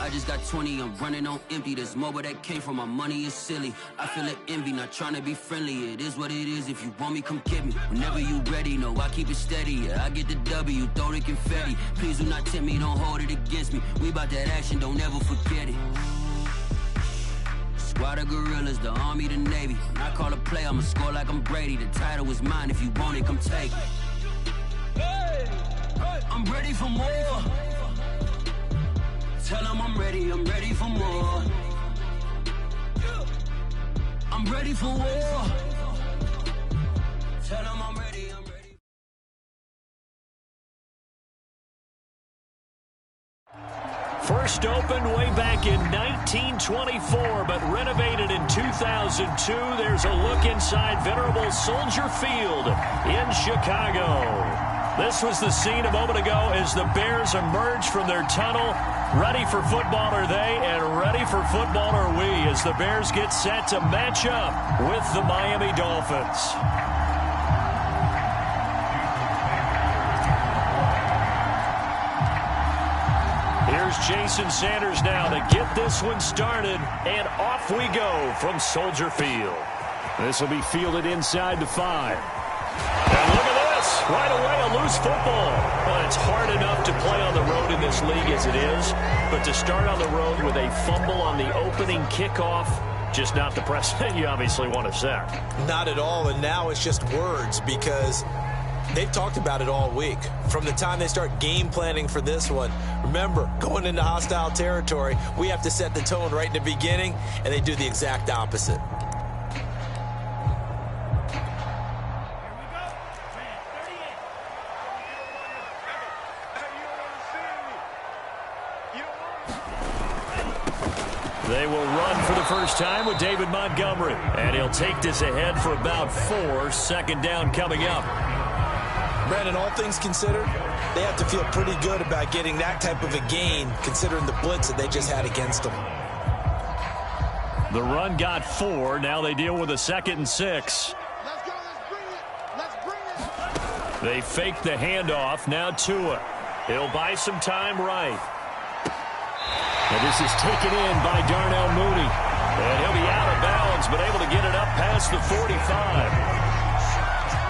I just got 20, I'm running on empty. There's more where that came from, my money is silly. I feel it envy, not trying to be friendly. It is what it is, if you want me, come get me. Whenever you ready, no, I keep it steady. Yeah, I get the W, throw the confetti. Please do not tempt me, don't hold it against me. We bout that action, don't ever forget it. Squad of gorillas, the army, the navy. When I call a play, I'ma score like I'm Brady. The title is mine, if you want it, come take it. I'm ready for more. Tell them I'm ready for more. I'm ready for war. Tell them I'm ready, I'm ready. First opened way back in 1924, but renovated in 2002. There's a look inside venerable Soldier Field in Chicago. This was the scene a moment ago as the Bears emerged from their tunnel. Ready for football are they, and ready for football are we as the Bears get set to match up with the Miami Dolphins. Here's Jason Sanders now to get this one started, and off we go from Soldier Field. This will be fielded inside the 5. And look at this, right away a loose football. Well, it's hard enough to play on the road in this league as it is, but to start on the road with a fumble on the opening kickoff, just not the precedent you obviously want to set. Not at all, and now it's just words because they've talked about it all week. From the time they start game planning for this one, remember, going into hostile territory, we have to set the tone right in the beginning, and they do the exact opposite. They will run for the first time with David Montgomery, and he'll take this ahead for about 4. Second down coming up. Brandon, all things considered, they have to feel pretty good about getting that type of a gain, considering the blitz that they just had against them. The run got 4. Now they deal with a 2nd and 6. Let's go. Let's bring it. They fake the handoff. Now Tua. He'll buy some time right. And this is taken in by Darnell Mooney. And he'll be out of bounds, but able to get it up past the 45.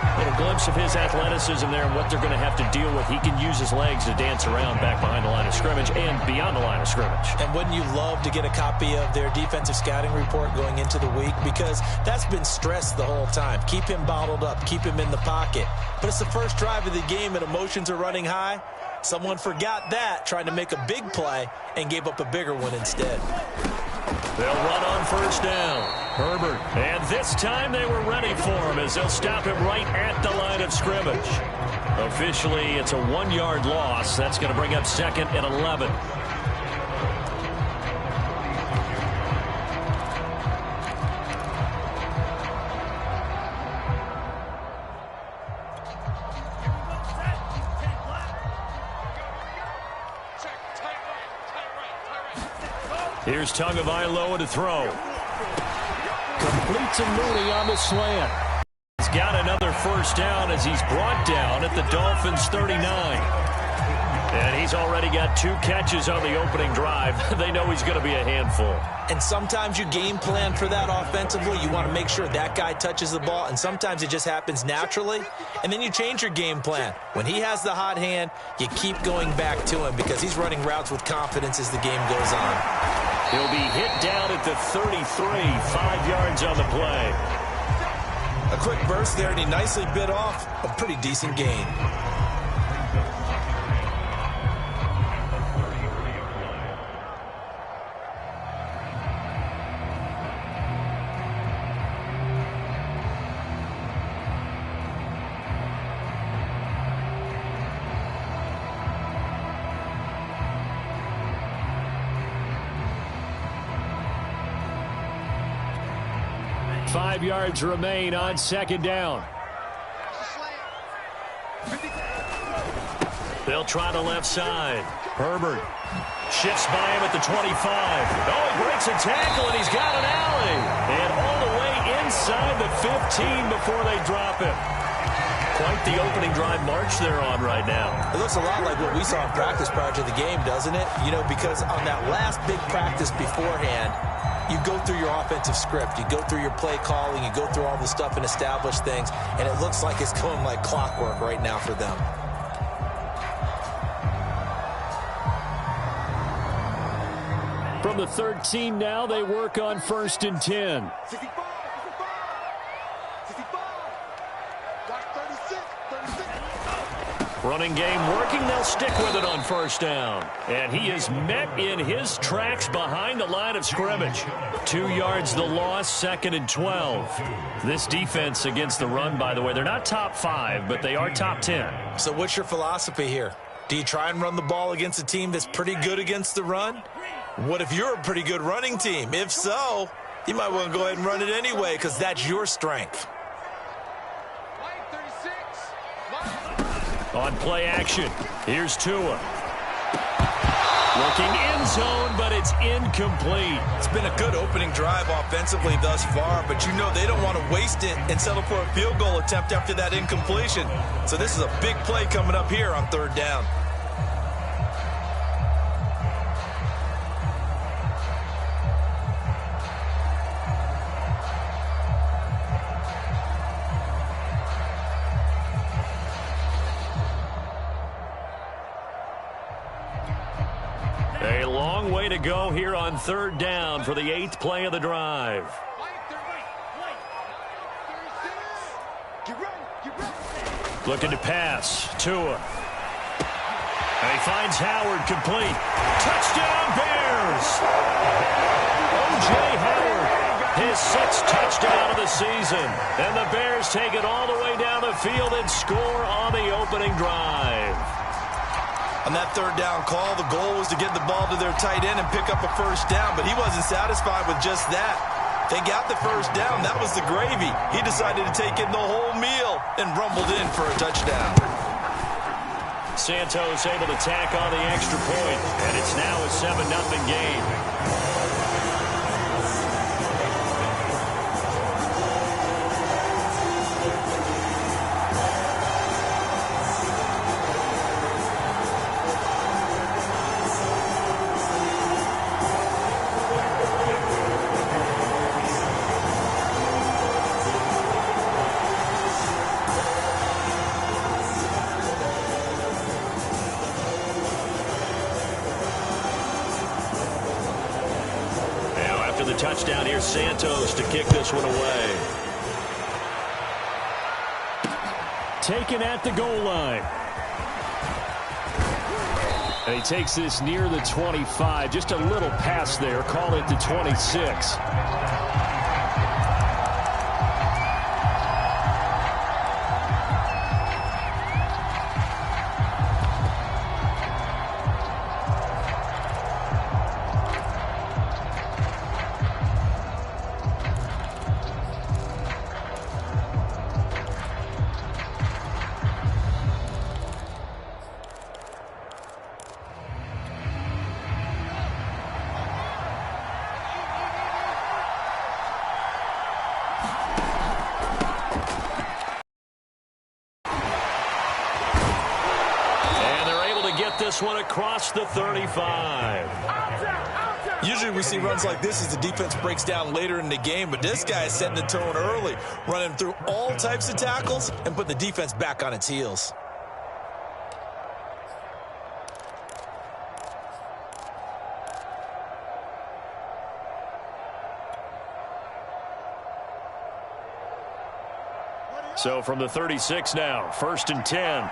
A little glimpse of his athleticism there and what they're going to have to deal with. He can use his legs to dance around back behind the line of scrimmage and beyond the line of scrimmage. And wouldn't you love to get a copy of their defensive scouting report going into the week? Because that's been stressed the whole time. Keep him bottled up. Keep him in the pocket. But it's the first drive of the game and emotions are running high. Someone forgot that, trying to make a big play, and gave up a bigger one instead. They'll run on first down. Herbert. And this time they were ready for him as they'll stop him right at the line of scrimmage. Officially, it's a 1-yard loss. That's going to bring up 2nd and 11. Here's Tagovailoa to throw. Complete to Mooney on the slant. He's got another first down as he's brought down at the Dolphins' 39. And he's already got 2 catches on the opening drive. They know he's going to be a handful. And sometimes you game plan for that offensively. You want to make sure that guy touches the ball, and sometimes it just happens naturally. And then you change your game plan. When he has the hot hand, you keep going back to him because he's running routes with confidence as the game goes on. He'll be hit down at the 33, 5 yards on the play. A quick burst there, and he nicely bit off a pretty decent gain. Five yards remain on second down. They'll try the left side. Herbert shifts by him at the 25. Oh, he breaks a tackle, and he's got an alley. And all the way inside the 15 before they drop him. Quite the opening drive march they're on right now. It looks a lot like what we saw in practice prior to the game, doesn't it? You know, because on that last big practice beforehand, you go through your offensive script, you go through your play calling, you go through all the stuff and establish things, and it looks like it's going like clockwork right now for them. From the 13 now, they work on 1st and 10. 65. Got 36. Running game working. They'll stick with it on 1st down. And he is met in his tracks behind the line of scrimmage. 2 yards the loss, 2nd and 12. This defense against the run, by the way, they're not top 5, but they are top 10. So what's your philosophy here? Do you try and run the ball against a team that's pretty good against the run? What if you're a pretty good running team? If so, you might want to go ahead and run it anyway because that's your strength. On play action, here's Tua. Looking end zone, but it's incomplete. It's been a good opening drive offensively thus far, but you know they don't want to waste it and settle for a field goal attempt after that incompletion. So this is a big play coming up here on 3rd down. A long way to go here on 3rd down for the 8th play of the drive. Looking to pass. Tua. And he finds Howard complete. Touchdown Bears! O.J. Howard, his 6th touchdown of the season. And the Bears take it all the way down the field and score on the opening drive. On that 3rd down call, the goal was to get the ball to their tight end and pick up a 1st down, but he wasn't satisfied with just that. They got the 1st down. That was the gravy. He decided to take in the whole meal and rumbled in for a touchdown. Santos able to tack on the extra point, and it's now a 7-0 game. Touchdown, here's Santos to kick this one away. Taken at the goal line. And he takes this near the 25. Just a little pass there. Call it the 26. This one across the 35. Usually we see runs like this as the defense breaks down later in the game, but this guy is setting the tone early, running through all types of tackles and putting the defense back on its heels. So from the 36 now, 1st and 10.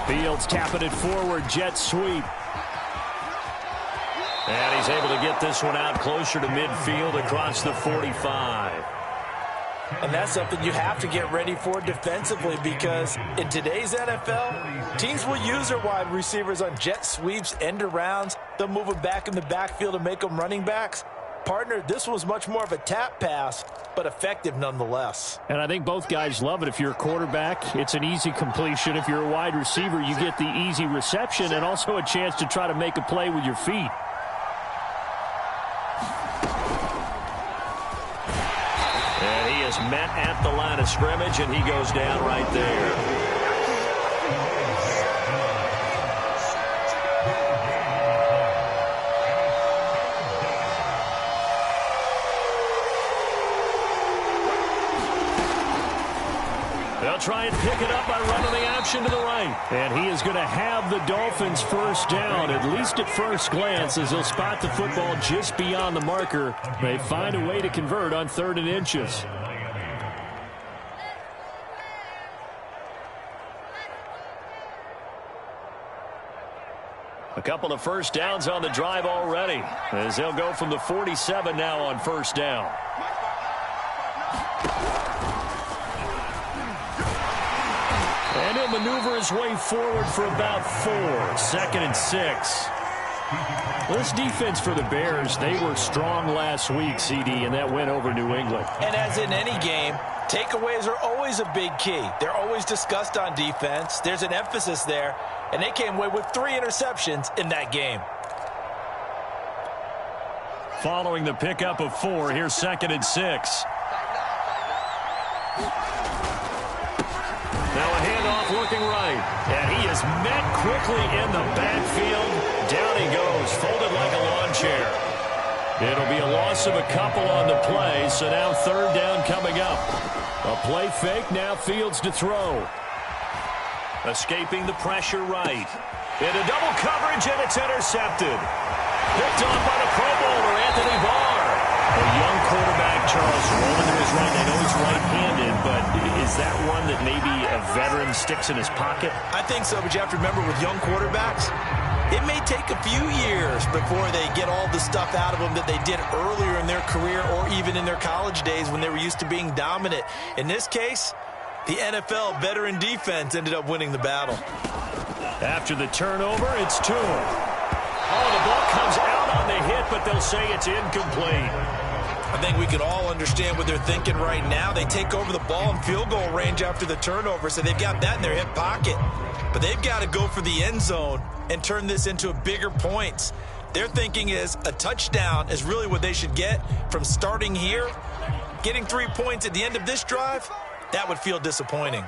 Fields tapping it forward, jet sweep. And he's able to get this one out closer to midfield across the 45. And that's something you have to get ready for defensively because in today's NFL, teams will use their wide receivers on jet sweeps, end arounds. They'll move them back in the backfield and make them running backs. Partner, this was much more of a tap pass, but effective nonetheless. And I think both guys love it. If you're a quarterback, it's an easy completion. If you're a wide receiver, you get the easy reception and also a chance to try to make a play with your feet. met at the line of scrimmage, and he goes down right there. They'll try and pick it up by running the option to the right. And he is going to have the Dolphins first down, at least at first glance, as he'll spot the football just beyond the marker. They find a way to convert on 3rd and inches. A couple of first downs on the drive already, as they'll go from the 47 now on first down. And he'll maneuver his way forward for about 4. 2nd and 6. This defense for the Bears, they were strong last week, CD, and that went over New England. And as in any game, takeaways are always a big key. They're always discussed on defense. There's an emphasis there, and they came away with 3 interceptions in that game. Following the pickup of 4, here's 2nd and 6. Now a handoff looking right. And he is met quickly in the backfield. Down he goes, folded like a lawn chair. It'll be a loss of a couple on the play, so now 3rd down coming up. A play fake, now Fields to throw. Escaping the pressure right. Into double coverage, and it's intercepted. Picked off by the Pro Bowler, Anthony Barr. A young quarterback, Charles, rolling to his right. I know he's right-handed, but is that one that maybe a veteran sticks in his pocket? I think so, but you have to remember with young quarterbacks, it may take a few years before they get all the stuff out of them that they did earlier in their career or even in their college days when they were used to being dominant. In this case, the NFL veteran defense ended up winning the battle. After the turnover, it's Tua. Oh, the ball comes out on the hit, but they'll say it's incomplete. I think we can all understand what they're thinking right now. They take over the ball in field goal range after the turnover, so they've got that in their hip pocket. But they've got to go for the end zone and turn this into bigger points. Their thinking is a touchdown is really what they should get from starting here. Getting 3 points at the end of this drive, that would feel disappointing.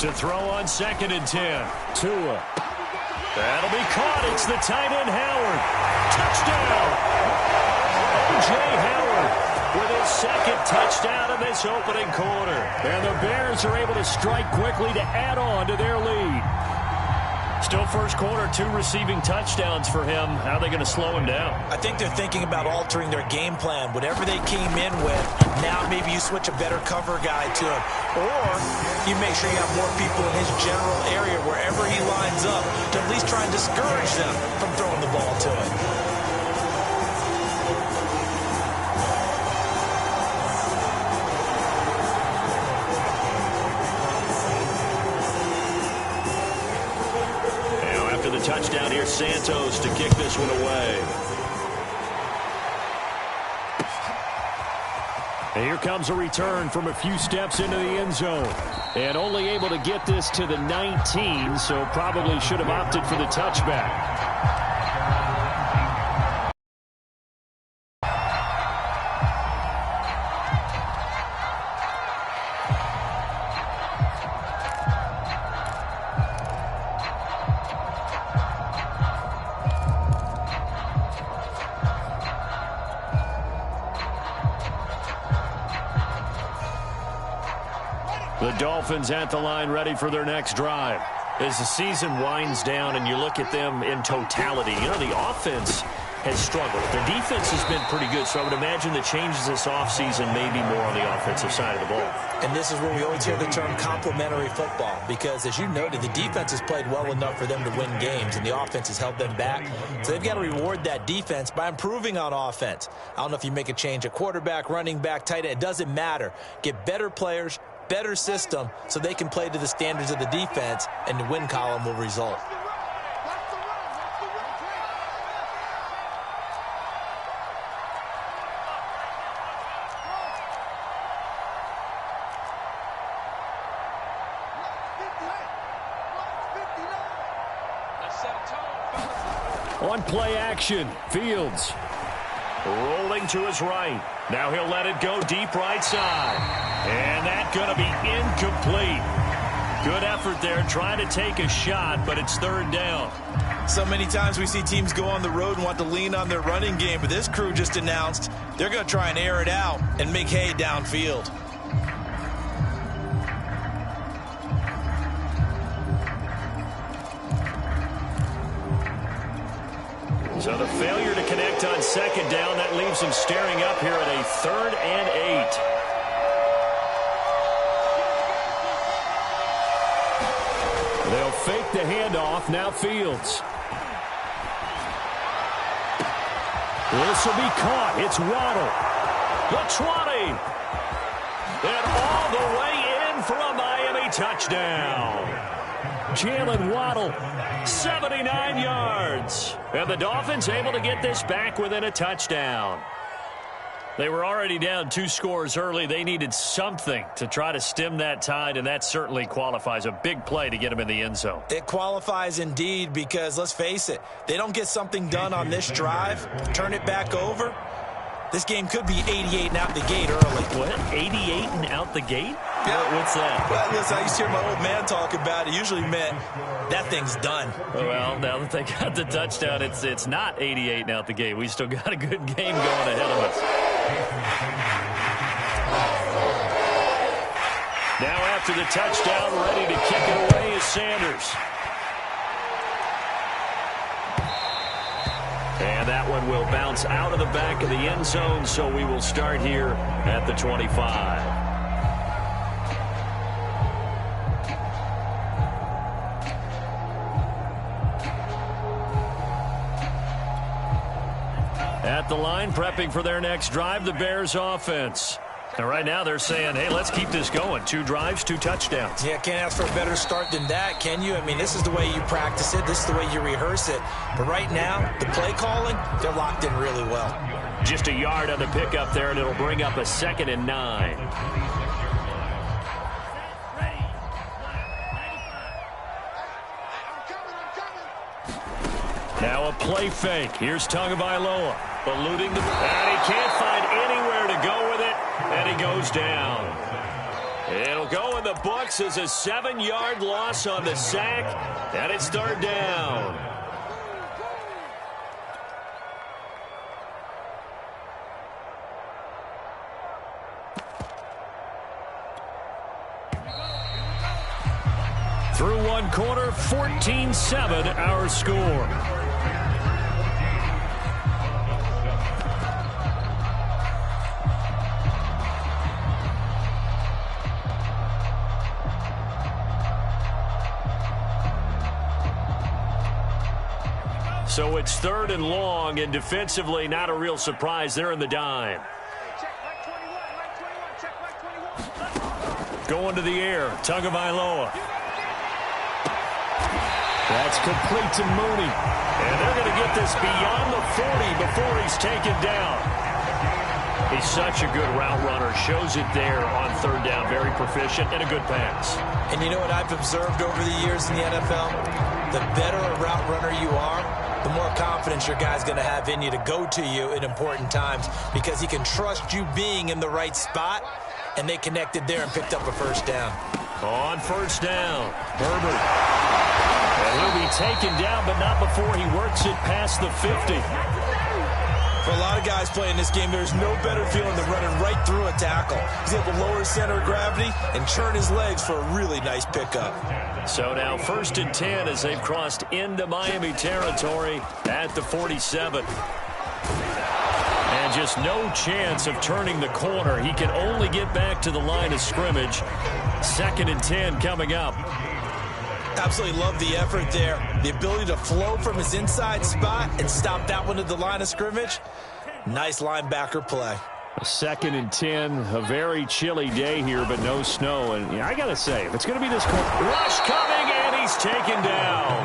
To throw on 2nd and 10. Tua. That'll be caught. It's the tight end, Howard. Touchdown! O.J. Howard with his 2nd touchdown in this opening quarter. And the Bears are able to strike quickly to add on to their lead. Still first quarter, 2 receiving touchdowns for him. How are they going to slow him down? I think they're thinking about altering their game plan. Whatever they came in with, now maybe you switch a better cover guy to him. Or you make sure you have more people in his general area wherever he lines up to at least try and discourage them from throwing the ball to him. Touchdown here, Santos to kick this one away. And here comes a return from a few steps into the end zone. And only able to get this to the 19, so probably should have opted for the touchback. The Dolphins at the line, ready for their next drive. As the season winds down and you look at them in totality, you know, the offense has struggled. The defense has been pretty good, so I would imagine the changes this offseason may be more on the offensive side of the ball. And this is where we always hear the term complementary football, because as you noted, the defense has played well enough for them to win games, and the offense has held them back. So they've got to reward that defense by improving on offense. I don't know if you make a change at quarterback, running back, tight end. It doesn't matter. Get better players, better system, so they can play to the standards of the defense, and the win column will result. On play action, Fields rolling to his right. Now he'll let it go deep right side. And that's going to be incomplete. Good effort there trying to take a shot, but it's third down. So many times we see teams go on the road and want to lean on their running game, but this crew just announced they're going to try and air it out and make hay downfield. So the failure to connect on second down, that leaves them staring up here at a 3rd and 8. They'll fake the handoff. Now Fields. This will be caught. It's Waddle. The 20. And all the way in for a Miami touchdown. Jalen Waddle, 79 yards. And the Dolphins able to get this back within a touchdown. They were already down 2 scores early. They needed something to try to stem that tide, and that certainly qualifies. A big play to get them in the end zone. It qualifies indeed because, let's face it, they don't get something done on this drive, turn it back over, this game could be 88 and out the gate early. What? 88 and out the gate? Yeah. What's that? Well, listen, I used to hear my old man talk about it. Usually meant that thing's done. Well, now that they got the touchdown, it's not 88 and out the gate. We still got a good game going ahead of us. Now after the touchdown, ready to kick it away is Sanders. And that one will bounce out of the back of the end zone, so we will start here at the 25. At the line, prepping for their next drive, the Bears offense. And right now they're saying, hey, let's keep this going. 2 drives, 2 touchdowns. Yeah, can't ask for a better start than that, can you? I mean, this is the way you practice it. This is the way you rehearse it. But right now, the play calling, they're locked in really well. Just a yard on the pickup there, and it'll bring up a 2nd and 9. Now a play fake. Here's Tagovailoa, eluding the... And he can't find anywhere to go with it, and he goes down. It'll go in the books as a 7-yard loss on the sack, and it's third down. Through one quarter, 14-7 our score. So it's 3rd and long, and defensively not a real surprise. They're in the dime. Going to the air, Tagovailoa. That's complete to Mooney. And they're going to get this beyond the 40 before he's taken down. He's such a good route runner. Shows it there on 3rd down. Very proficient and a good pass. And you know what I've observed over the years in the NFL? The better a route runner you are, the more confidence your guy's going to have in you to go to you in important times because he can trust you being in the right spot, and they connected there and picked up a 1st down. On 1st down, Herbert. And he'll be taken down, but not before he works it past the 50. For a lot of guys playing this game, there's no better feeling than running right through a tackle. He's able to lower his center of gravity and turn his legs for a really nice pickup. So now 1st and 10 as they've crossed into Miami territory at the 47. And just no chance of turning the corner. He can only get back to the line of scrimmage. 2nd and 10 coming up. Absolutely love the effort there. The ability to flow from his inside spot and stop that one at the line of scrimmage. Nice linebacker play. 2nd and 10, a very chilly day here, but no snow. And yeah, I got to say, if it's going to be this corner, rush coming, and he's taken down.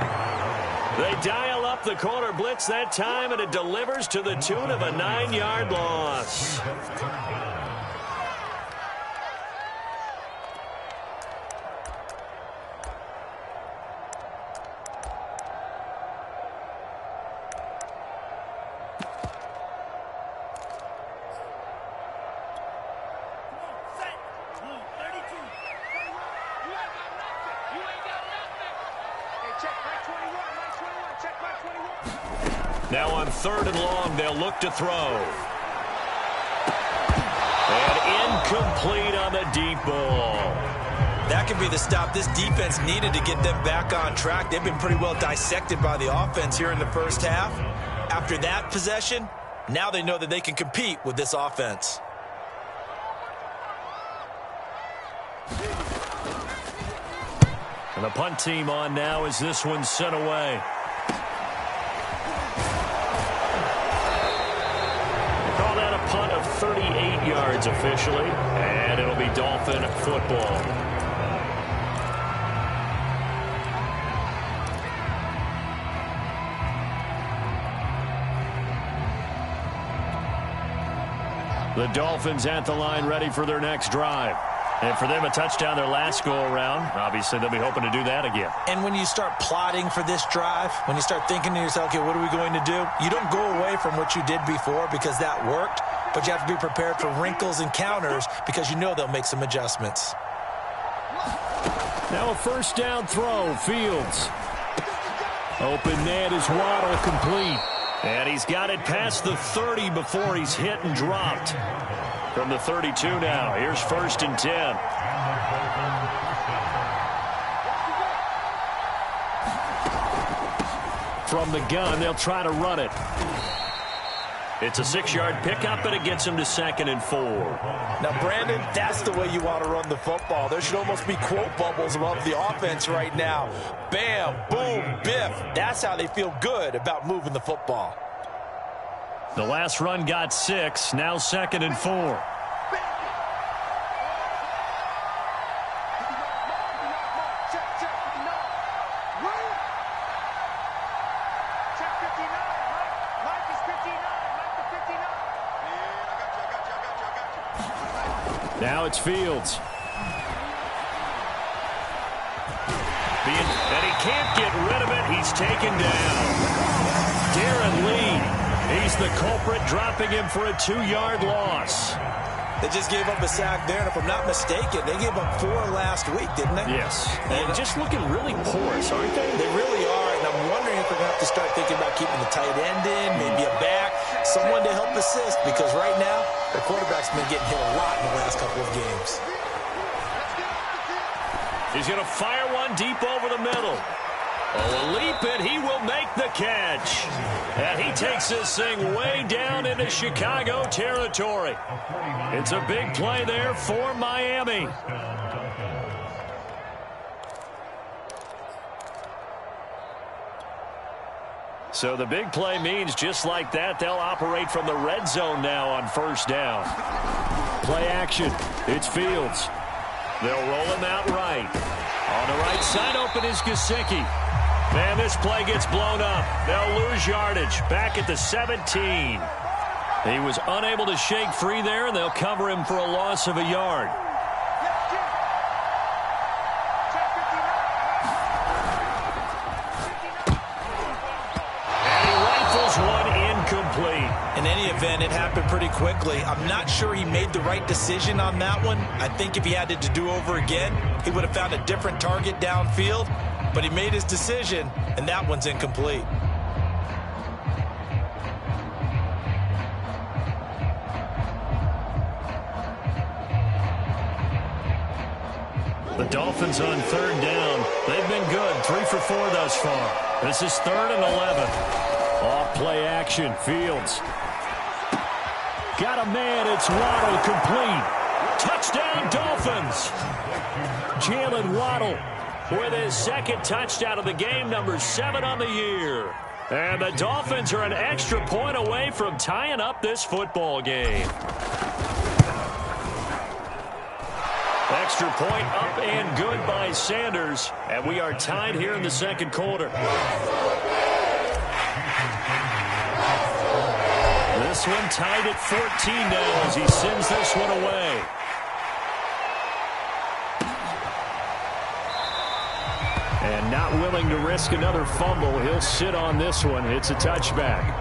They dial up the corner blitz that time, and it delivers to the tune of a 9-yard loss. Now on 3rd and long, they'll look to throw. And incomplete on the deep ball. That could be the stop this defense needed to get them back on track. They've been pretty well dissected by the offense here in the first half. After that possession, now they know that they can compete with this offense. And the punt team on now as this one's sent away. Call that a punt of 38 yards officially, and it'll be Dolphin football. The Dolphins at the line ready for their next drive. And for them, a touchdown their last go-around. Obviously, they'll be hoping to do that again. And when you start plotting for this drive, when you start thinking to yourself, okay, what are we going to do? You don't go away from what you did before because that worked, but you have to be prepared for wrinkles and counters because you know they'll make some adjustments. Now a first down throw, Fields. Open man is Waddle, complete. And he's got it past the 30 before he's hit and dropped. From the 32 now, here's 1st and 10. From the gun, they'll try to run it. It's a 6-yard pickup, and it gets him to 2nd and 4. Now, Brandon, that's the way you want to run the football. There should almost be quote bubbles above the offense right now. Bam, boom, biff. That's how they feel good about moving the football. The last run got 6, now 2nd and 4. Now it's Fields. And he can't get rid of it. He's taken down. Darren Lee, he's the culprit, dropping him for a 2-yard loss. They just gave up a sack there, and if I'm not mistaken, they gave up 4 last week, didn't they? Yes. And just looking really porous, aren't they? They really are, and I'm wondering if they're going to have to start thinking about keeping the tight end in, maybe a back, someone to help assist, because right now, the quarterback's been getting hit a lot in the last couple of games. He's going to fire one deep over the middle. Oh, a leap, and he will make the catch. And he takes this thing way down into Chicago territory. It's a big play there for Miami. So the big play means just like that, they'll operate from the red zone now on 1st down. Play action. It's Fields. They'll roll him out right. On the right side open is Gesicki. Man, this play gets blown up. They'll lose yardage. Back at the 17. He was unable to shake free there, and they'll cover him for a loss of a yard. And he rifles one incomplete. In any event, it happened pretty quickly. I'm not sure he made the right decision on that one. I think if he had it to do over again, he would have found a different target downfield. But he made his decision, and that one's incomplete. The Dolphins on 3rd down. They've been good, 3 for 4 thus far. This is 3rd and 11. Off play action, Fields. Got a man, it's Waddle, complete. Touchdown, Dolphins. Jalen Waddle with his 2nd touchdown of the game, number 7 on the year. And the Dolphins are an extra point away from tying up this football game. Extra point up and good by Sanders. And we are tied here in the 2nd quarter. This one tied at 14 now as he sends this one away. And not willing to risk another fumble, he'll sit on this one. It's a touchback.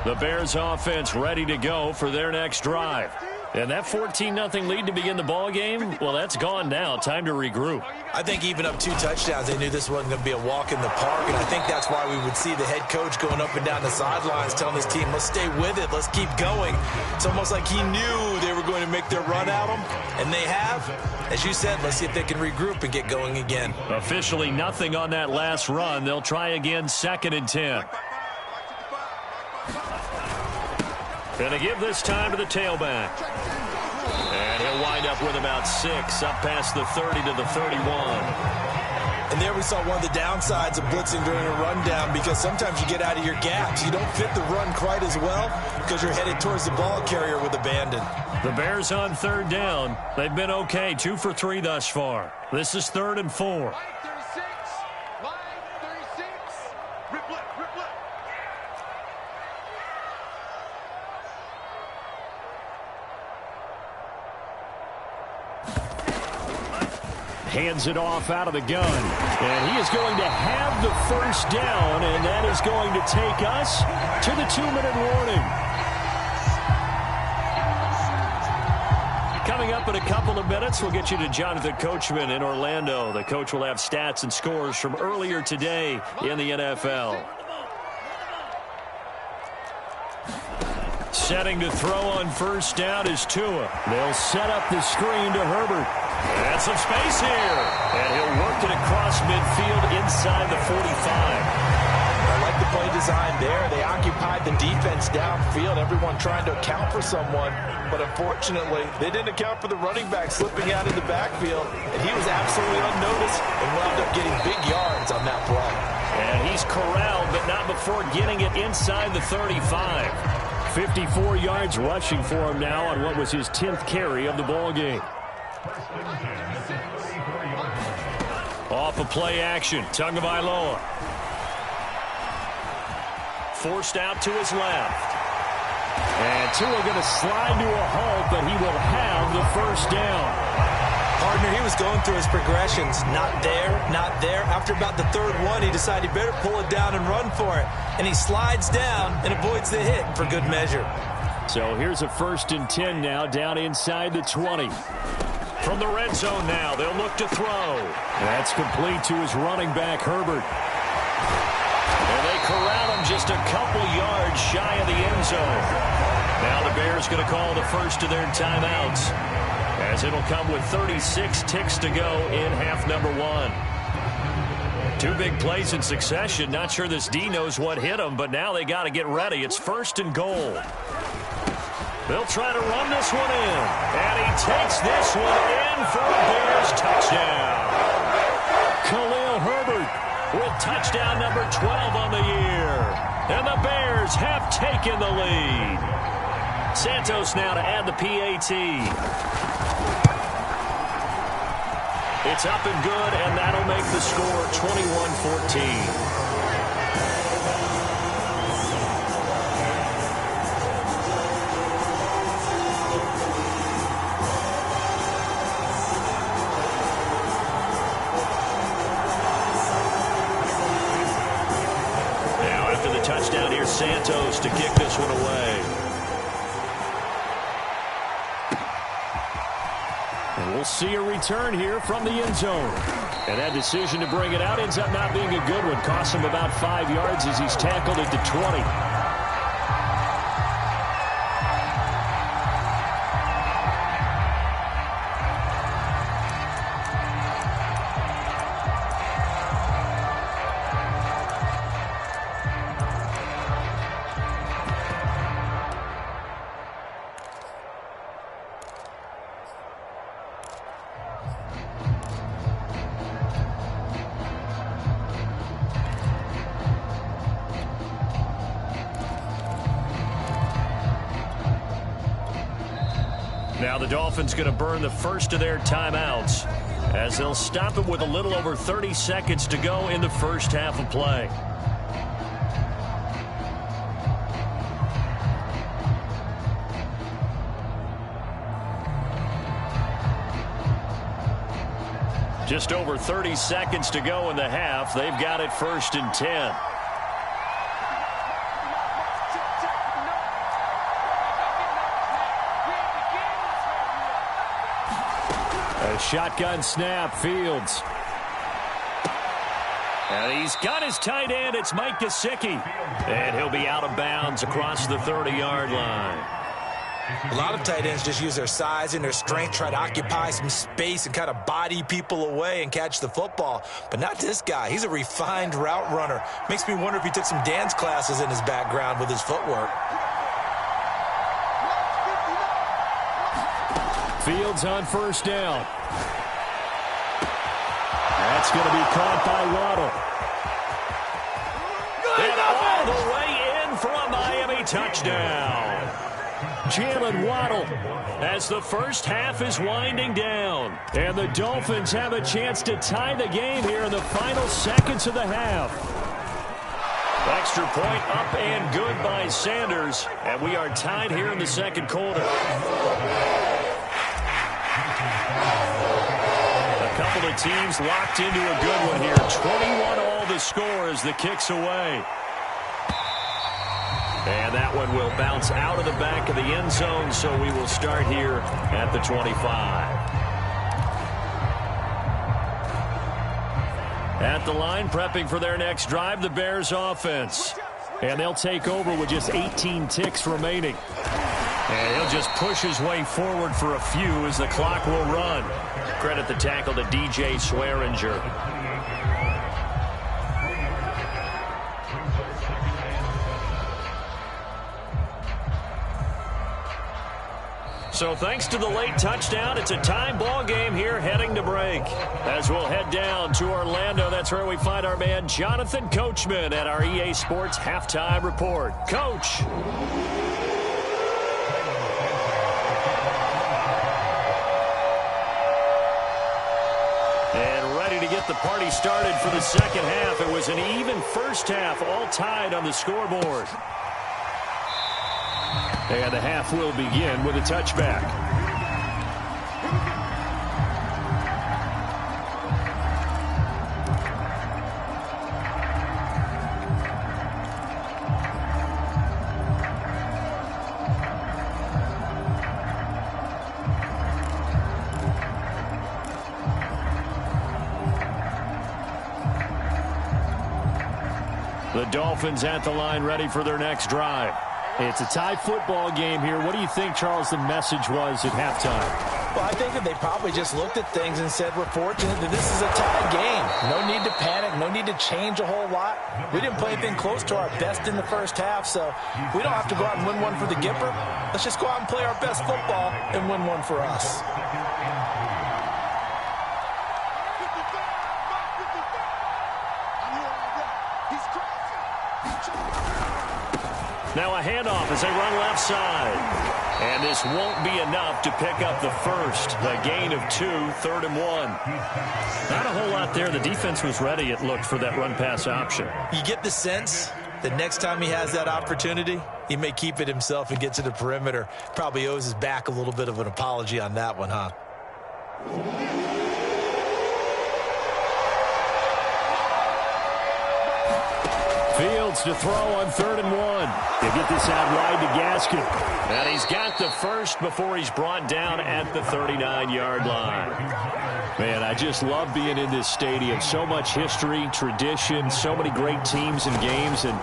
The Bears offense ready to go for their next drive. And that 14-0 lead to begin the ball game, well, that's gone now. Time to regroup. I think even up 2 touchdowns, they knew this wasn't going to be a walk in the park, and I think that's why we would see the head coach going up and down the sidelines telling his team, let's stay with it, let's keep going. It's almost like he knew they were going to make their run at him, and they have. As you said, let's see if they can regroup and get going again. Officially nothing on that last run. They'll try again, 2nd and 10. Going to give this time to the tailback. And he'll wind up with about 6, up past the 30 to the 31. And there we saw one of the downsides of blitzing during a rundown, because sometimes you get out of your gaps. You don't fit the run quite as well because you're headed towards the ball carrier with abandon. The Bears on 3rd down. They've been okay, 2 for 3 thus far. This is 3rd and 4. Hands it off out of the gun. And he is going to have the 1st down, and that is going to take us to the 2-minute warning. Coming up in a couple of minutes, we'll get you to Jonathan Coachman in Orlando. The coach will have stats and scores from earlier today in the NFL. Setting to throw on 1st down is Tua. They'll set up the screen to Herbert. And some space here. And he'll work it across midfield inside the 45. I like the play design there. They occupied the defense downfield, everyone trying to account for someone. But unfortunately, they didn't account for the running back slipping out in the backfield. And he was absolutely unnoticed and wound up getting big yards on that play. And he's corralled, but not before getting it inside the 35. 54 yards rushing for him now on what was his 10th carry of the ball game. Off of play action, Tagovailoa. Forced out to his left. And Tua going to slide to a halt, but he will have the 1st down. Partner, he was going through his progressions. Not there, not there. After about the 3rd one, he decided he better pull it down and run for it. And he slides down and avoids the hit for good measure. So here's a 1st and 10 now, down inside the 20. From the red zone now, they'll look to throw. That's complete to his running back, Herbert. And they corral him just a couple yards shy of the end zone. Now the Bears going to call the first of their timeouts, as it'll come with 36 ticks to go in half number 1. 2 big plays in succession. Not sure this D knows what hit him, but now they got to get ready. It's 1st and goal. They'll try to run this one in. And he takes this one in for a Bears touchdown. Khalil Herbert with touchdown number 12 on the year. And the Bears have taken the lead. Santos now to add the PAT. It's up and good, and that'll make the score 21-14. Touchdown here, Santos to kick this one away. And we'll see a return here from the end zone. And that decision to bring it out ends up not being a good one. Costs him about 5 yards as he's tackled at the 20. Now the Dolphins going to burn the first of their timeouts, as they'll stop it with a little over 30 seconds to go in the first half of play. Just over 30 seconds to go in the half. They've got it 1st and 10. A shotgun snap, Fields. And he's got his tight end. It's Mike Gesicki. And he'll be out of bounds across the 30-yard line. A lot of tight ends just use their size and their strength, try to occupy some space and kind of body people away and catch the football. But not this guy. He's a refined route runner. Makes me wonder if he took some dance classes in his background with his footwork. Fields on first down. That's going to be caught by Waddle. And all the way in for a Miami touchdown. Jalen Waddle as the first half is winding down. And the Dolphins have a chance to tie the game here in the final seconds of the half. Extra point up and good by Sanders. And we are tied here in the second quarter. Couple of teams locked into a good one here. 21-all the score as the kick's away. And that one will bounce out of the back of the end zone, so we will start here at the 25. At the line, prepping for their next drive, the Bears offense. And they'll take over with just 18 ticks remaining. And he'll just push his way forward for a few as the clock will run. Credit the tackle to DJ Swearinger. So thanks to the late touchdown, it's a tie ball game here heading to break. As we'll head down to Orlando, that's where we find our man Jonathan Coachman at our EA Sports Halftime Report. Coach. And ready to get the party started for the second half. It was an even first half, all tied on the scoreboard. And the half will begin with a touchback. The Dolphins at the line, ready for their next drive. It's a tie football game here. What do you think, Charles, the message was at halftime? Well, I think that they probably just looked at things and said, we're fortunate that this is a tie game. No need to panic, no need to change a whole lot. We didn't play anything close to our best in the first half, so we don't have to go out and win one for the Gipper. Let's just go out and play our best football and win one for us. Now a handoff as they run left side. And this won't be enough to pick up the first. A gain of 2, 3rd and 1. Not a whole lot there. The defense was ready, it looked, for that run-pass option. You get the sense that next time he has that opportunity, he may keep it himself and get to the perimeter. Probably owes his back a little bit of an apology on that one, huh? Fields to throw on 3rd and 1. He'll get this out wide to Gaskin. And he's got the first before he's brought down at the 39-yard line. Man, I just love being in this stadium. So much history, tradition, so many great teams and games. And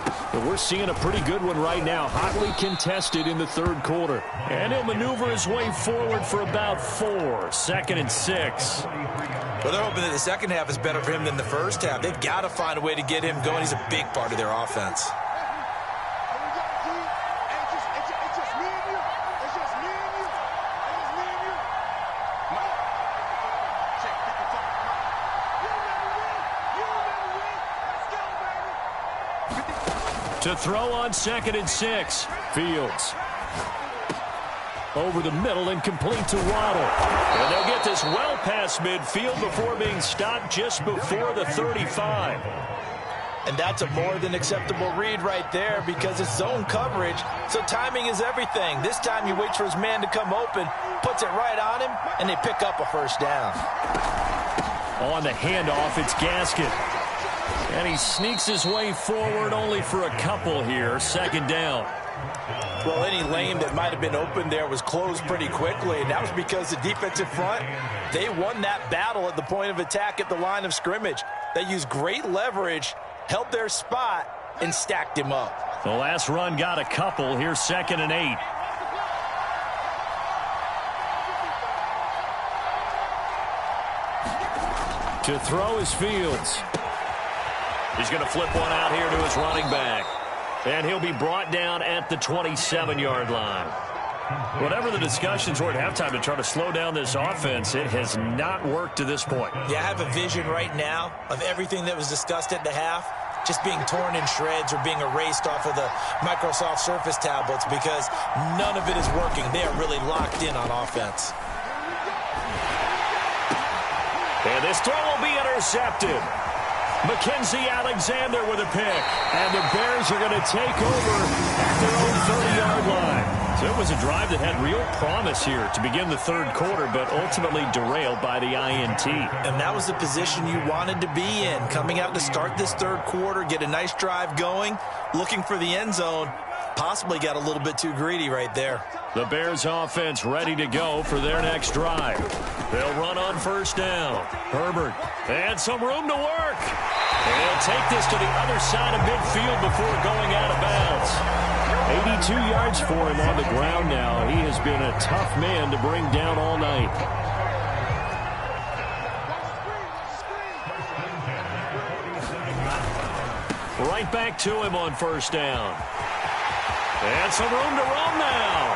we're seeing a pretty good one right now. Hotly contested in the third quarter. And he'll maneuver his way forward for about 4. 2nd and 6. Well, they're hoping that the second half is better for him than the first half. They've got to find a way to get him going. He's a big part of their offense. To throw on 2nd and 6. Fields. Over the middle and complete to Waddle. And they'll get this well past midfield before being stopped just before the 35. And that's a more than acceptable read right there because it's zone coverage, so timing is everything. This time he waits for his man to come open, puts it right on him, and they pick up a first down. On the handoff, it's Gaskin. And he sneaks his way forward only for a couple here. 2nd down. Well, any lane that might have been open there was closed pretty quickly, and that was because the defensive front, they won that battle at the point of attack at the line of scrimmage. They used great leverage, held their spot, and stacked him up. The last run got a couple. Here's 2nd and 8. To throw is Fields. He's going to flip one out here to his running back. And he'll be brought down at the 27-yard line. Whatever the discussions were at halftime to try to slow down this offense, it has not worked to this point. Yeah, I have a vision right now of everything that was discussed at the half just being torn in shreds or being erased off of the Microsoft Surface tablets because none of it is working. They are really locked in on offense. And this throw will be intercepted. Mackenzie Alexander with a pick. And the Bears are going to take over at their own 30-yard line. So it was a drive that had real promise here to begin the third quarter, but ultimately derailed by the INT. And that was the position you wanted to be in. Coming out to start this third quarter, get a nice drive going, looking for the end zone. Possibly got a little bit too greedy right there. The Bears offense ready to go for their next drive. They'll run on first down. Herbert and some room to work. And he'll take this to the other side of midfield before going out of bounds. 82 yards for him on the ground now. He has been a tough man to bring down all night. Right back to him on first down. And some room to roam now.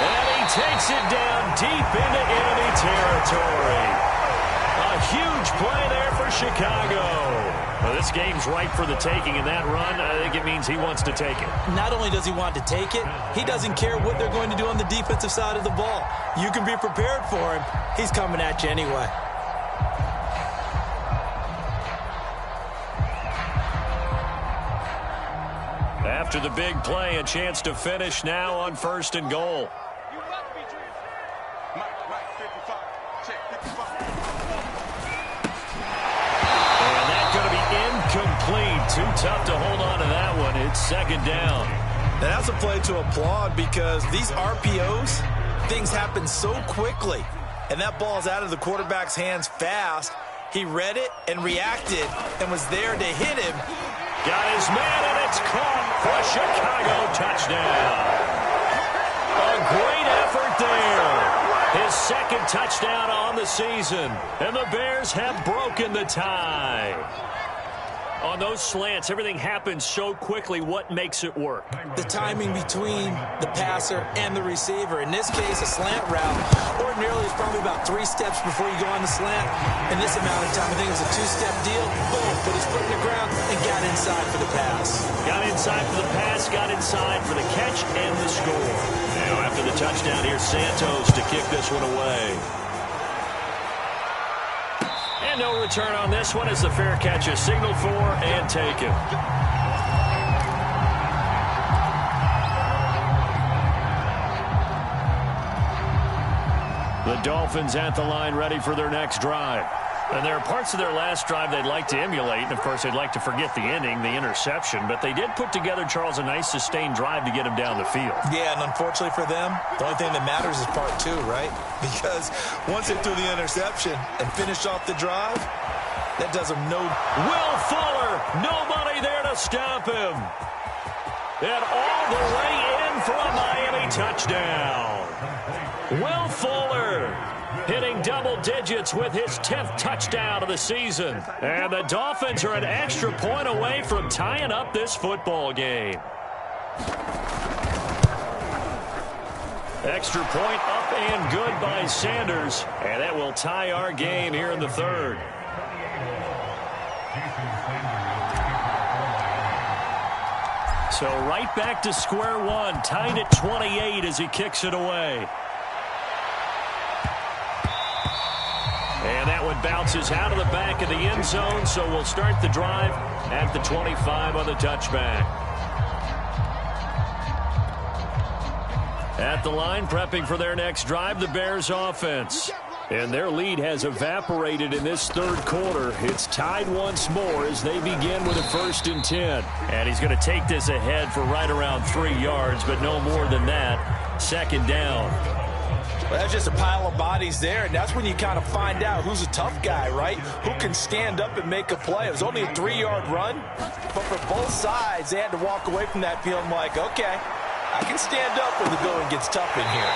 And he takes it down deep into enemy territory. A huge play there for Chicago. Well, this game's ripe for the taking, and that run, I think it means he wants to take it. Not only does he want to take it, he doesn't care what they're going to do on the defensive side of the ball. You can be prepared for him. He's coming at you anyway. After the big play, a chance to finish now on 1st and goal. And that's going to be incomplete. Too tough to hold on to that one. It's 2nd down. And that's a play to applaud because these RPOs, things happen so quickly. And that ball's out of the quarterback's hands fast. He read it and reacted and was there to hit him. Got his man, and it's caught for a Chicago touchdown. A great effort there. His 2nd touchdown on the season. And the Bears have broken the tie. On those slants, everything happens so quickly. What makes it work? The timing between the passer and the receiver. In this case, a slant route ordinarily is probably about 3 steps before you go on the slant. In this amount of time, I think it was a 2-step deal. Boom, put his foot in the ground and got inside for the pass. Got inside for the pass, got inside for the catch and the score. Now after the touchdown, here's Santos to kick this one away. And no return on this one as the fair catch is signaled for and taken. The Dolphins at the line ready for their next drive. And there are parts of their last drive they'd like to emulate. And, of course, they'd like to forget the ending, the interception. But they did put together, Charles, a nice sustained drive to get him down the field. Yeah, and unfortunately for them, the only thing that matters is part 2, right? Because once they threw the interception and finished off the drive, that does them no... Will Fuller, nobody there to stop him. And all the way in for a Miami touchdown. Will Fuller hitting double digits with his 10th touchdown of the season. And the Dolphins are an extra point away from tying up this football game. Extra point up and good by Sanders. And that will tie our game here in the 3rd. So right back to square one, tied at 28 as he kicks it away. And that one bounces out of the back of the end zone, so we'll start the drive at the 25 on the touchback. At the line, prepping for their next drive, the Bears offense. And their lead has evaporated in this third quarter. It's tied once more as they begin with a 1st and 10. And he's going to take this ahead for right around 3 yards, but no more than that. 2nd down. Well, that's just a pile of bodies there, and that's when you kind of find out who's a tough guy, right? Who can stand up and make a play. It was only a 3-yard run, but for both sides, they had to walk away from that feeling like, okay, I can stand up when the going gets tough in here.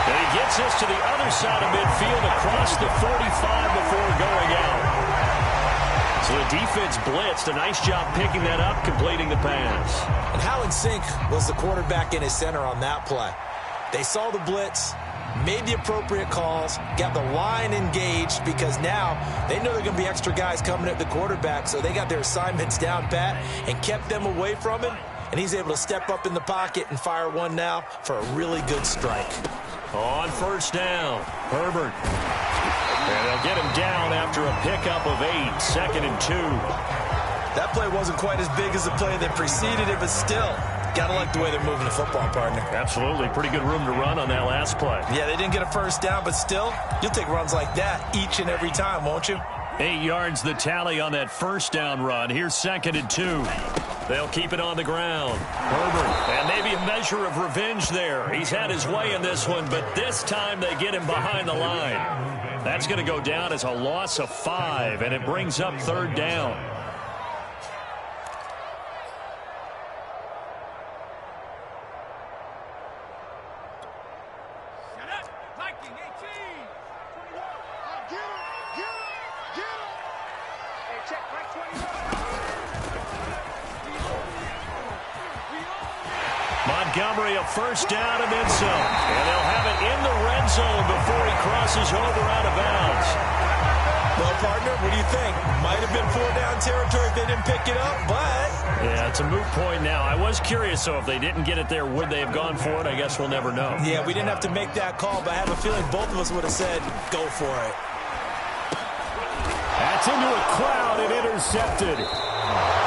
And he gets us to the other side of midfield across the 45 before going out. So the defense blitzed. A nice job picking that up, completing the pass. And how in sync was the quarterback in his center on that play? They saw the blitz, made the appropriate calls, got the line engaged because now they know there are going to be extra guys coming at the quarterback, so they got their assignments down pat and kept them away from him, and he's able to step up in the pocket and fire one now for a really good strike. On 1st down, Herbert. And they'll get him down after a pickup of 8, 2nd and 2. That play wasn't quite as big as the play that preceded it, but still, got to like the way they're moving the football, partner. Absolutely. Pretty good room to run on that last play. Yeah, they didn't get a 1st down, but still, you'll take runs like that each and every time, won't you? 8 yards the tally on that 1st down run. Here's 2nd and 2. They'll keep it on the ground. Herbert, and maybe a measure of revenge there. He's had his way in this one, but this time they get him behind the line. That's going to go down as a loss of 5, and it brings up 3rd down. Montgomery, a 1st down and then some. And they'll have it in the red zone before he crosses over out of bounds. Well, partner, what do you think? Might have been 4-down territory if they didn't pick it up, but... Yeah, it's a moot point now. I was curious, so if they didn't get it there, would they have gone for it? I guess we'll never know. Yeah, we didn't have to make that call, but I have a feeling both of us would have said, go for it. That's into a crowd and intercepted.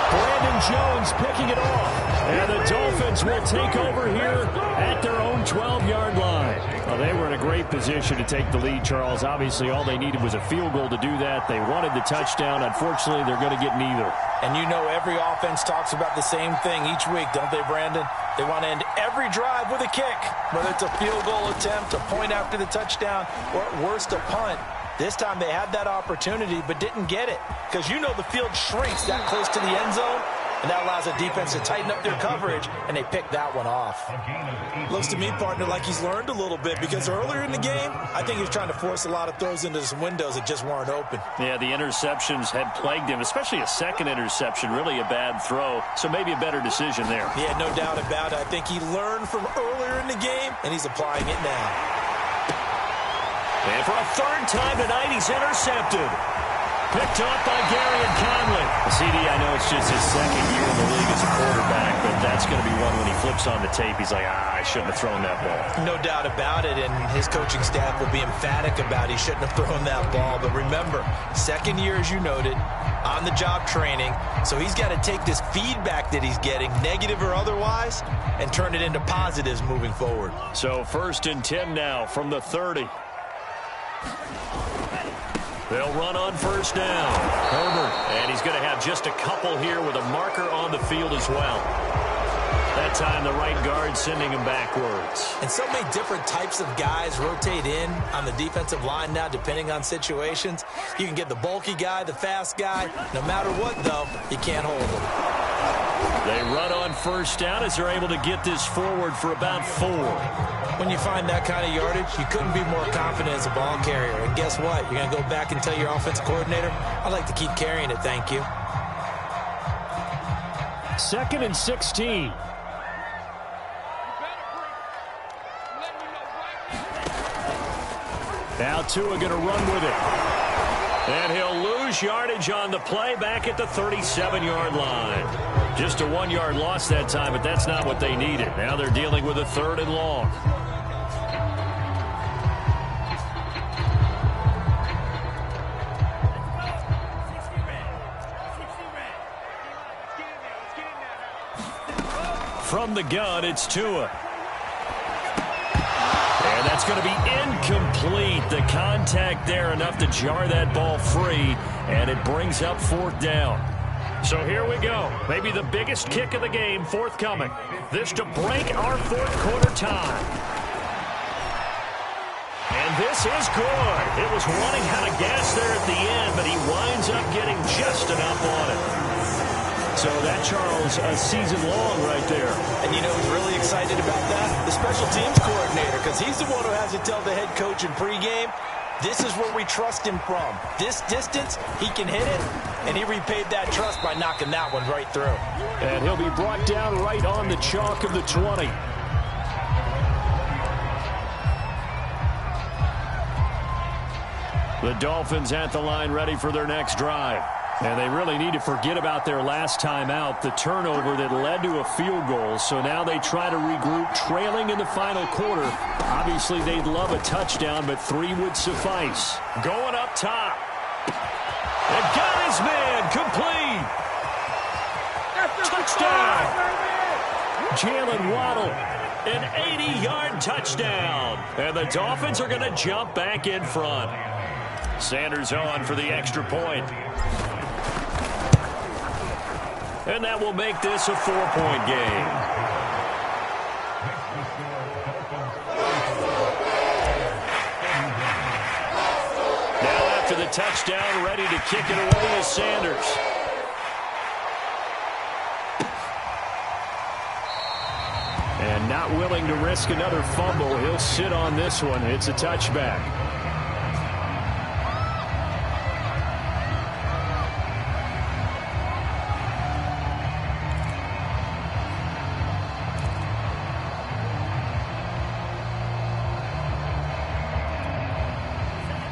Brandon Jones picking it off. And the Dolphins will take over here at their own 12-yard line. Well, they were in a great position to take the lead, Charles. Obviously, all they needed was a field goal to do that. They wanted the touchdown. Unfortunately, they're going to get neither. And you know every offense talks about the same thing each week, don't they, Brandon? They want to end every drive with a kick, whether it's a field goal attempt, a point after the touchdown, or at worst, a punt. This time they had that opportunity but didn't get it because you know the field shrinks that close to the end zone, and that allows the defense to tighten up their coverage, and they picked that one off. Looks to me, partner, like he's learned a little bit because earlier in the game, I think he was trying to force a lot of throws into some windows that just weren't open. Yeah, the interceptions had plagued him, especially a second interception, really a bad throw, so maybe a better decision there. Yeah, no doubt about it. I think he learned from earlier in the game, and he's applying it now. And for a 3rd time tonight, he's intercepted. Picked off by Gary and Conley. CD, I know it's just his 2nd year in the league as a quarterback, but that's going to be one when he flips on the tape. He's like, I shouldn't have thrown that ball. No doubt about it, and his coaching staff will be emphatic about he shouldn't have thrown that ball. But remember, 2nd year, as you noted, on-the-job training, so he's got to take this feedback that he's getting, negative or otherwise, and turn it into positives moving forward. So 1st and 10 now from the 30. They'll run on 1st down. Herbert, and he's going to have just a couple here with a marker on the field as well. That time the right guard sending him backwards. And so many different types of guys rotate in on the defensive line now depending on situations. You can get the bulky guy, the fast guy. No matter what, though, you can't hold them. They run on 1st down as they're able to get this forward for about 4. When you find that kind of yardage, you couldn't be more confident as a ball carrier. And guess what? You're going to go back and tell your offensive coordinator, I'd like to keep carrying it, thank you. 2nd and 16. Now Tua going to run with it. And he'll lose yardage on the play back at the 37-yard line. Just a 1-yard loss that time, but that's not what they needed. Now they're dealing with a 3rd and long. From the gun, it's Tua. And that's That's going to be incomplete. The contact there enough to jar that ball free, and it brings up 4th down. So here we go. Maybe the biggest kick of the game forthcoming. This to break our 4th quarter tie. And this is good. It was running out of gas there at the end, but he winds up getting just enough on it. So that, Charles, a season long right there. And you know who's really excited about that? The special teams coordinator, because he's the one who has to tell the head coach in pregame, this is where we trust him from. This distance, he can hit it, and he repaid that trust by knocking that one right through. And he'll be brought down right on the chalk of the 20. The Dolphins at the line ready for their next drive. And they really need to forget about their last time out, the turnover that led to a field goal. So now they try to regroup, trailing in the final quarter. Obviously, they'd love a touchdown, but 3 would suffice. Going up top. And got his man complete. Touchdown. Jalen Waddle, an 80-yard touchdown. And the Dolphins are going to jump back in front. Sanders on for the extra point. And that will make this a 4-point game. Now after the touchdown, ready to kick it away is Sanders. And not willing to risk another fumble. He'll sit on this one. It's a touchback.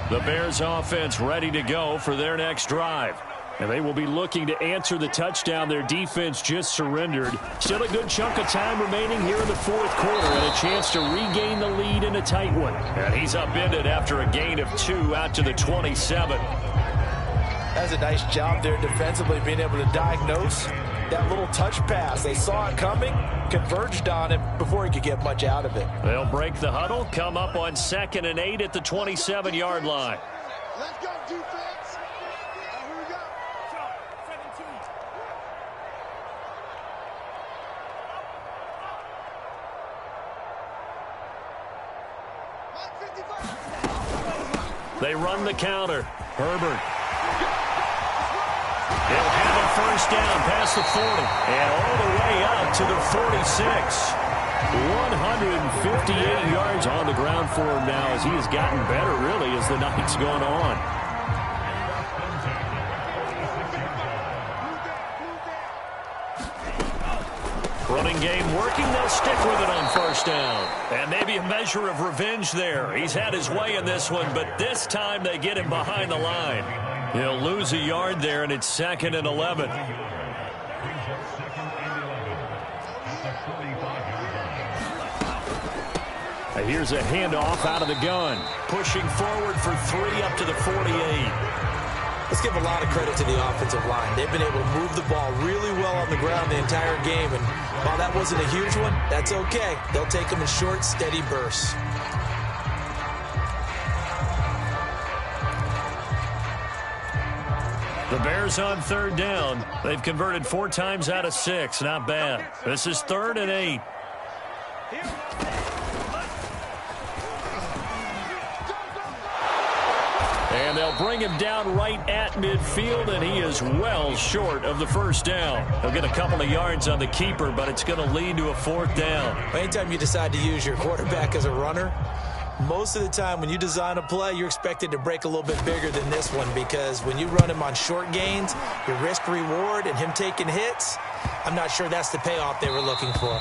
The Bears offense ready to go for their next drive. And they will be looking to answer the touchdown their defense just surrendered. Still a good chunk of time remaining here in the 4th quarter and a chance to regain the lead in a tight one. And he's upended after a gain of 2 out to the 27. That's a nice job there defensively, being able to diagnose that little touch pass. They saw it coming, converged on it before he could get much out of it. They'll break the huddle, come up on 2nd and 8 at the 27-yard line. Let's go, defense. Here we go. 17. They run the counter. Herbert. They'll have a first down past the 40 and all the way up to the 46. 158 yards on the ground for him now as he has gotten better, really, as the night's gone on. Running game working. They'll stick with it on first down. And maybe a measure of revenge there. He's had his way in this one, but this time they get him behind the line. He'll lose a yard there, and it's 2nd and 11. Here's a handoff out of the gun. Pushing forward for 3 up to the 48. Let's give a lot of credit to the offensive line. They've been able to move the ball really well on the ground the entire game. And while that wasn't a huge one, that's okay. They'll take them in short, steady bursts. The Bears on 3rd down. They've converted 4 times out of 6. Not bad. This is 3rd and 8. And they'll bring him down right at midfield, and he is well short of the first down. He'll get a couple of yards on the keeper, but it's going to lead to a 4th down. Anytime you decide to use your quarterback as a runner, most of the time when you design a play, you're expected to break a little bit bigger than this one, because when you run him on short gains, your risk-reward and him taking hits, I'm not sure that's the payoff they were looking for.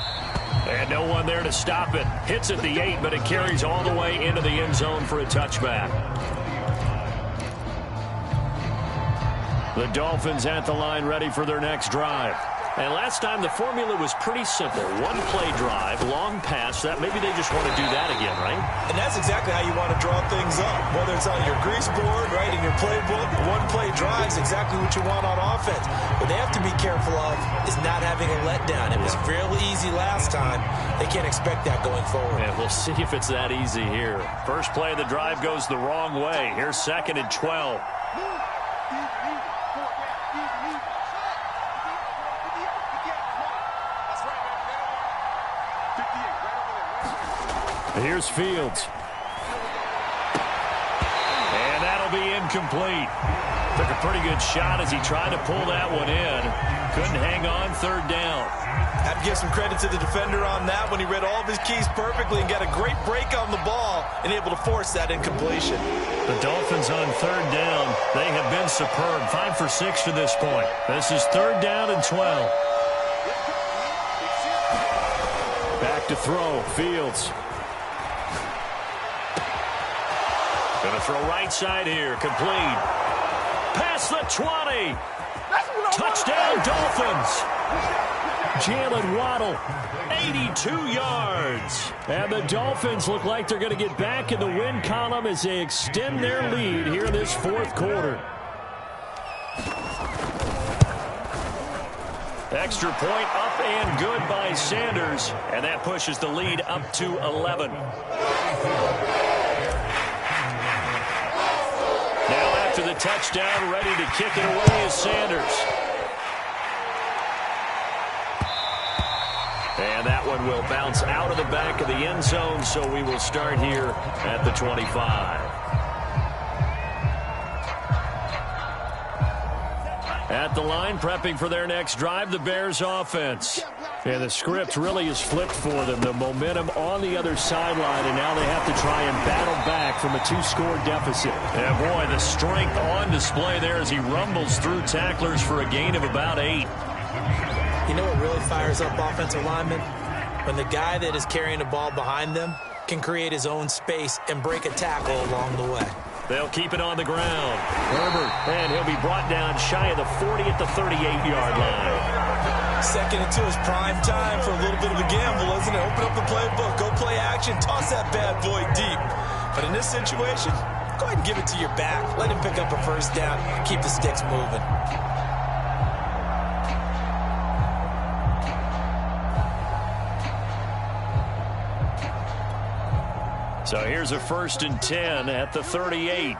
And no one there to stop it. Hits at the 8, but it carries all the way into the end zone for a touchback. The Dolphins at the line ready for their next drive. And last time the formula was pretty simple. One play drive, long pass. That maybe they just want to do that again, right? And that's exactly how you want to draw things up. Whether it's on your grease board, right, in your playbook, one play drive is exactly what you want on offense. What they have to be careful of is not having a letdown. It was real easy last time. They can't expect that going forward. And we'll see if it's that easy here. First play of the drive goes the wrong way. Here's 2nd and 12. Here's Fields. And that'll be incomplete. Took a pretty good shot as he tried to pull that one in. Couldn't hang on, 3rd down. Have to give some credit to the defender on that when he read all of his keys perfectly and got a great break on the ball and able to force that incompletion. The Dolphins on 3rd down. They have been superb. 5 for 6 to this point. This is 3rd down and 12. Back to throw. Fields. Going to throw right side here. Complete. Past the 20. Touchdown, Dolphins. Jalen Waddle, 82 yards. And the Dolphins look like they're going to get back in the win column as they extend their lead here in this 4th quarter. Extra point up and good by Sanders. And that pushes the lead up to 11. Now after the touchdown, ready to kick it away is Sanders. And that one will bounce out of the back of the end zone, so we will start here at the 25. At the line, prepping for their next drive, the Bears offense. And the script really is flipped for them. The momentum on the other sideline, and now they have to try and battle back from a 2-score deficit. Yeah, boy, the strength on display there as he rumbles through tacklers for a gain of about 8. You know what really fires up offensive linemen? When the guy that is carrying the ball behind them can create his own space and break a tackle along the way. They'll keep it on the ground. Herbert, and he'll be brought down shy of the 40 at the 38-yard line. 2nd and 2 is prime time for a little bit of a gamble, isn't it? Open up the playbook, go play action, toss that bad boy deep. But in this situation, go ahead and give it to your back. Let him pick up a 1st down, keep the sticks moving. So here's a 1st and 10 at the 38.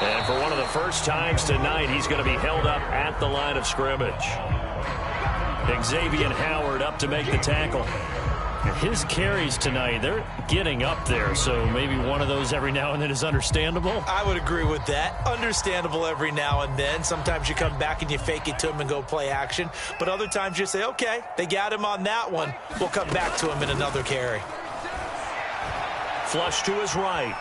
And for one of the first times tonight, he's going to be held up at the line of scrimmage. Xavier Howard up to make the tackle. His carries tonight, they're getting up there, so maybe one of those every now and then is understandable. I would agree with that. Understandable every now and then. Sometimes you come back and you fake it to him and go play action. But other times you say, okay, they got him on that one. We'll come back to him in another carry. Flush to his right.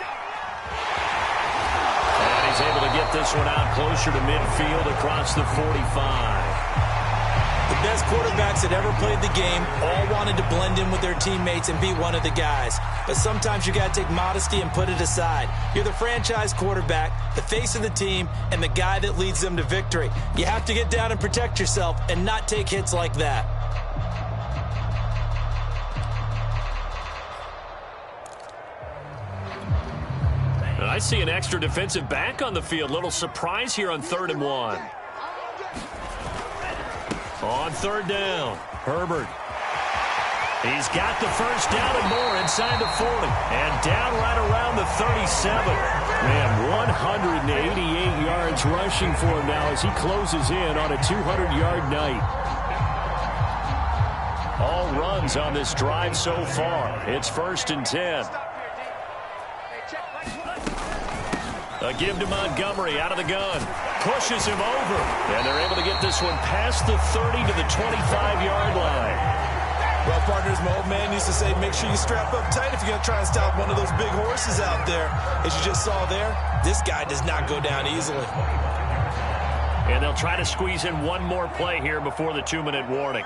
And he's able to get this one out closer to midfield across the 45. The best quarterbacks that ever played the game all wanted to blend in with their teammates and be one of the guys. But sometimes you got to take modesty and put it aside. You're the franchise quarterback, the face of the team, and the guy that leads them to victory. You have to get down and protect yourself and not take hits like that. And I see an extra defensive back on the field. Little surprise here on 3rd and 1. On 3rd down, Herbert. He's got the 1st down and more inside the 40. And down right around the 37. Man, 188 yards rushing for him now as he closes in on a 200-yard night. All runs on this drive so far. It's 1st and 10. A give to Montgomery out of the gun. Pushes him over. And they're able to get this one past the 30 to the 25-yard line. Well, partners, my old man used to say, make sure you strap up tight if you're going to try and stop one of those big horses out there. As you just saw there, this guy does not go down easily. And they'll try to squeeze in one more play here before the 2-minute warning.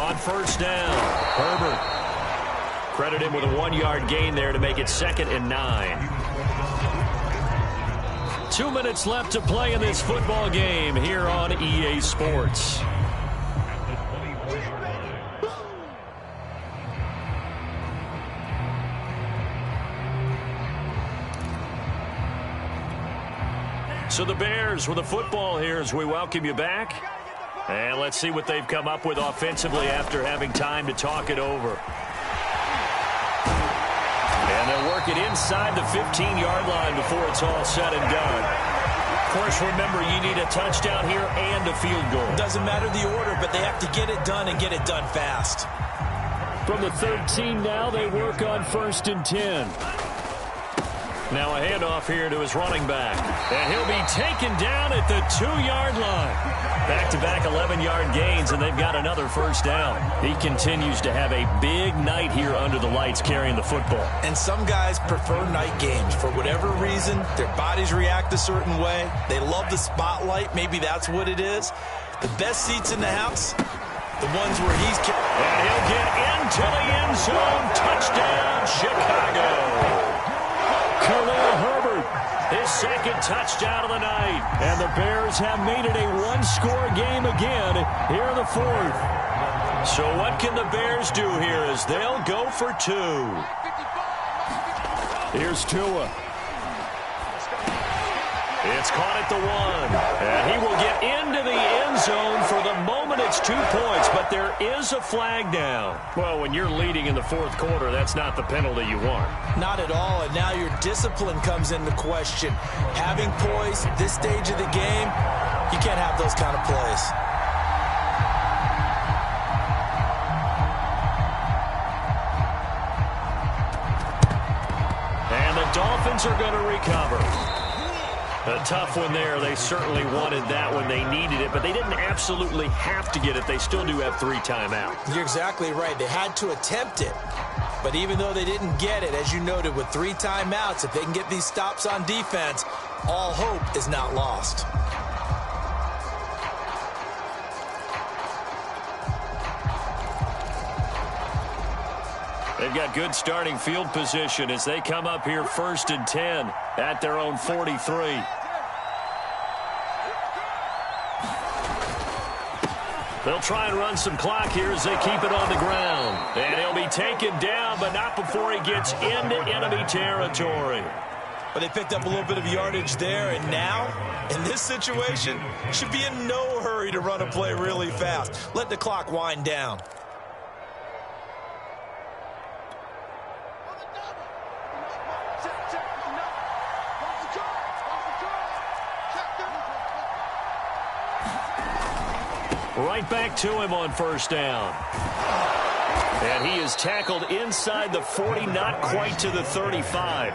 On 1st down, Herbert. Credit him with a 1-yard gain there to make it 2nd and 9. 2 minutes left to play in this football game here on EA Sports. So the Bears with the football here as we welcome you back. And let's see what they've come up with offensively after having time to talk it over. And they'll work it inside the 15-yard line before it's all said and done. Of course, remember, you need a touchdown here and a field goal. Doesn't matter the order, but they have to get it done and get it done fast. From the 13 now, they work on 1st and 10. Now a handoff here to his running back. And he'll be taken down at the 2-yard line. Back-to-back 11-yard gains, and they've got another first down. He continues to have a big night here under the lights carrying the football. And some guys prefer night games. For whatever reason, their bodies react a certain way. They love the spotlight. Maybe that's what it is. The best seats in the house, the ones where he's... And he'll get into the end zone. Touchdown, Chicago. Khalil Herbert, his 2nd touchdown of the night. And the Bears have made it a 1-score game again here in the 4th. So what can the Bears do here as they'll go for 2? Here's Tua. It's caught at the 1. And he will get into the end zone. For the moment, it's 2 points, but there is a flag down. Well, when you're leading in the 4th quarter, that's not the penalty you want. Not at all, and now your discipline comes into question. Having poise this stage of the game, you can't have those kind of plays. And the Dolphins are going to recover. A tough one there. They certainly wanted that when they needed it, but they didn't absolutely have to get it. They still do have 3 timeouts. You're exactly right. They had to attempt it. But even though they didn't get it, as you noted, with 3 timeouts, if they can get these stops on defense, all hope is not lost. They've got good starting field position as they come up here 1st and 10 at their own 43. They'll try and run some clock here as they keep it on the ground. And he'll be taken down, but not before he gets into enemy territory. But they picked up a little bit of yardage there, and now, in this situation, should be in no hurry to run a play really fast. Let the clock wind down. Right back to him on 1st down. And he is tackled inside the 40, not quite to the 35.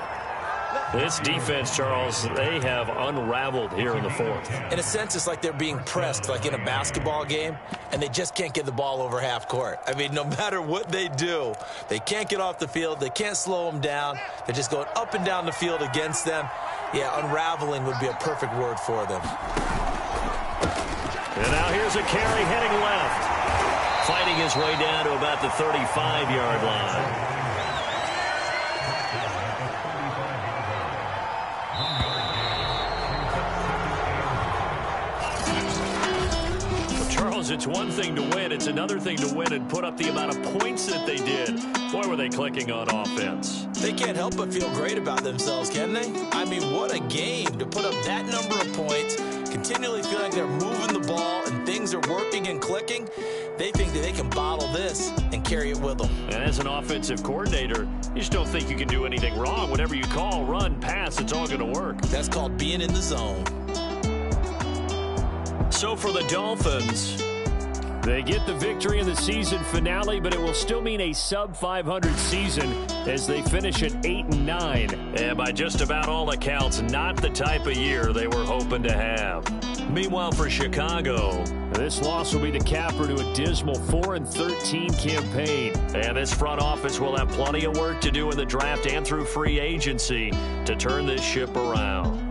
This defense, Charles, they have unraveled here in the 4th. In a sense, it's like they're being pressed, like in a basketball game, and they just can't get the ball over half court. I mean, no matter what they do, they can't get off the field. They can't slow them down. They're just going up and down the field against them. Yeah, unraveling would be a perfect word for them. And now here's a carry heading left. Fighting his way down to about the 35-yard line. Charles, it's one thing to win. It's another thing to win and put up the amount of points that they did. Boy, were they clicking on offense. They can't help but feel great about themselves, can they? I mean, what a game to put up that number of points, continually feeling like they're moving the ball and things are working and clicking. They think that they can bottle this and carry it with them. And as an offensive coordinator, you just don't think you can do anything wrong. Whatever you call, run, pass, it's all going to work. That's called being in the zone. So for the Dolphins, they get the victory in the season finale, but it will still mean a sub-500 season as they finish at 8-9. And by just about all accounts, not the type of year they were hoping to have. Meanwhile, for Chicago, this loss will be the capper to a dismal 4-13 campaign. And this front office will have plenty of work to do in the draft and through free agency to turn this ship around.